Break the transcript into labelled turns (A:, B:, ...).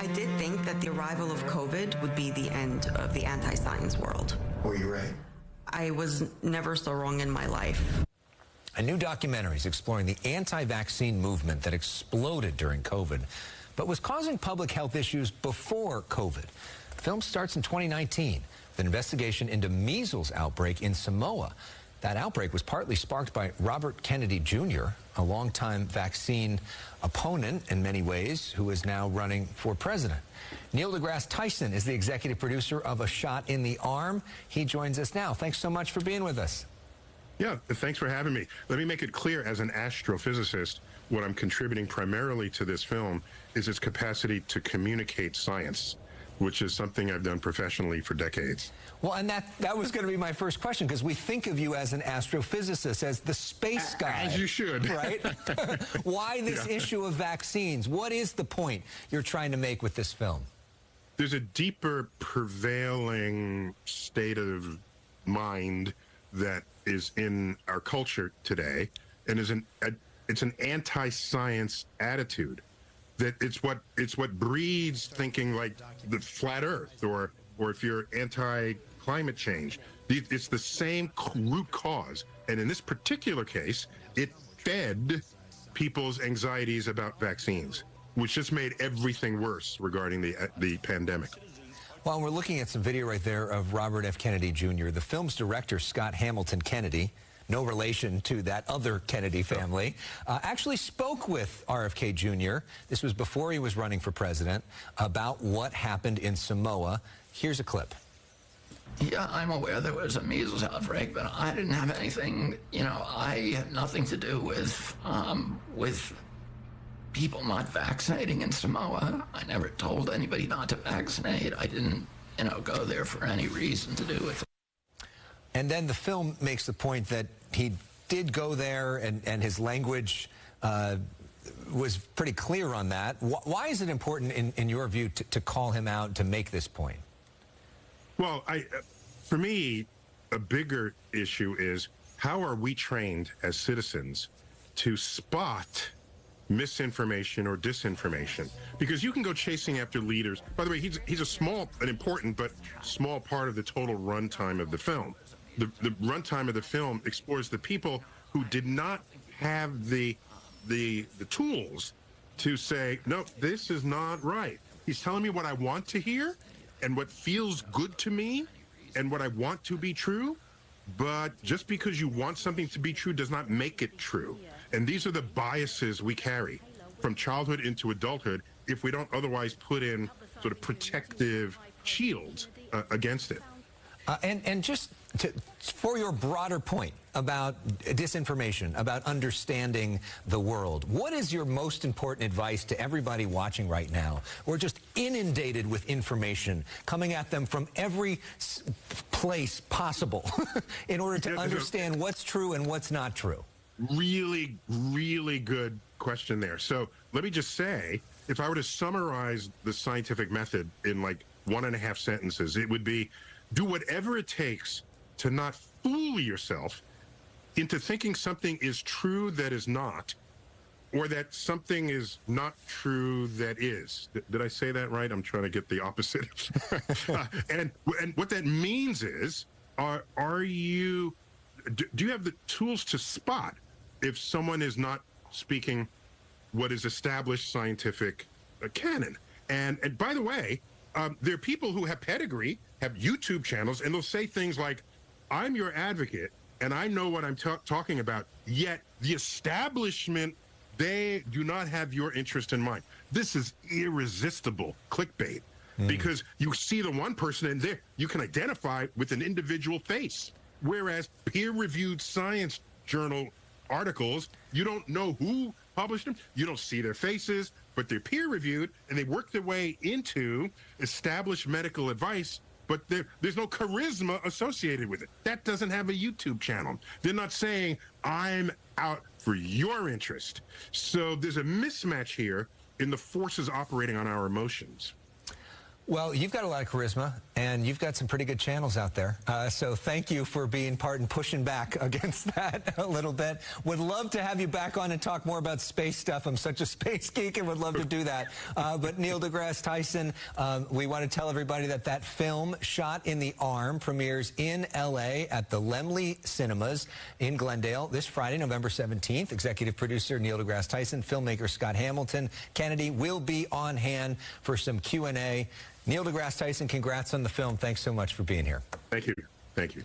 A: I did think that the arrival of COVID would be the end of the anti-science world.
B: Were you right?
A: I was never so wrong in my life.
C: A new documentary is exploring the anti-vaccine movement that exploded during COVID, but was causing public health issues before COVID. The film starts in 2019 with an investigation into measles outbreak in Samoa. That outbreak was partly sparked by Robert Kennedy Jr., a longtime vaccine opponent in many ways, who is now running for president. Neil DeGrasse Tyson is the executive producer of A Shot in the Arm. He joins us now. Thanks so much for being with us.
D: Yeah, thanks for having me. Let me make it clear, as an astrophysicist, what I'm contributing primarily to this film is its capacity to communicate science, which is something I've done professionally for decades.
C: Well, and that was going to be my first question, because we think of you as an astrophysicist, as the space guy.
D: As you should.
C: Right? Why this issue of vaccines? What is the point you're trying to make with this film?
D: There's a deeper prevailing state of mind that is in our culture today, and it's an anti-science attitude. That it's what breeds thinking like the flat Earth, or if you're anti-climate change. It's the same root cause, and in this particular case, it fed people's anxieties about vaccines, which just made everything worse regarding the pandemic.
C: Well, we're looking at some video right there of Robert F. Kennedy Jr., the film's director, Scott Hamilton Kennedy, no relation to that other Kennedy family, actually spoke with RFK Jr., this was before he was running for president, about what happened in Samoa. Here's a clip.
E: Yeah, I'm aware there was a measles outbreak, but I didn't have anything, I had nothing to do with people not vaccinating in Samoa. I never told anybody not to vaccinate. I didn't, go there for any reason to do with it.
C: And then the film makes the point that he did go there, and his language was pretty clear on that. Why is it important, in your view, to call him out, to make this point?
D: Well, for me, a bigger issue is, how are we trained as citizens to spot misinformation or disinformation? Because you can go chasing after leaders. By the way, he's an important but small part of the total runtime of the film. The runtime of the film explores the people who did not have the tools to say, no, this is not right. He's telling me what I want to hear and what feels good to me and what I want to be true. But just because you want something to be true does not make it true. And these are the biases we carry from childhood into adulthood if we don't otherwise put in sort of protective shields against it.
C: And just for your broader point about disinformation, about understanding the world, what is your most important advice to everybody watching right now? We're just inundated with information coming at them from every place possible in order to understand what's true and what's not true.
D: Really, really good question there. So let me just say, if I were to summarize the scientific method in like 1.5 sentences, it would be, do whatever it takes to not fool yourself into thinking something is true that is not, or that something is not true that is. Did I say that right? I'm trying to get the opposite. And what that means is, do you have the tools to spot if someone is not speaking what is established scientific canon? And by the way, there are people who have pedigree, have YouTube channels, and they'll say things like, I'm your advocate, and I know what I'm talking about, yet the establishment, they do not have your interest in mind. This is irresistible clickbait, because you see the one person, and there you can identify with an individual face, whereas peer-reviewed science journal articles, you don't know who published them, you don't see their faces, but they're peer-reviewed, and they work their way into established medical advice, but there's no charisma associated with it. That doesn't have a YouTube channel. They're not saying, I'm out for your interest. So there's a mismatch here in the forces operating on our emotions.
C: Well, you've got a lot of charisma, and you've got some pretty good channels out there. So thank you for being part and pushing back against that a little bit. Would love to have you back on and talk more about space stuff. I'm such a space geek and would love to do that. But Neil deGrasse Tyson, we want to tell everybody that that film, Shot in the Arm, premieres in L.A. at the Laemmle Cinemas in Glendale this Friday, November 17th. Executive producer Neil deGrasse Tyson, filmmaker Scott Hamilton Kennedy will be on hand for some Q&A. Neil deGrasse Tyson, congrats on the film. Thanks so much for being here.
D: Thank you. Thank you.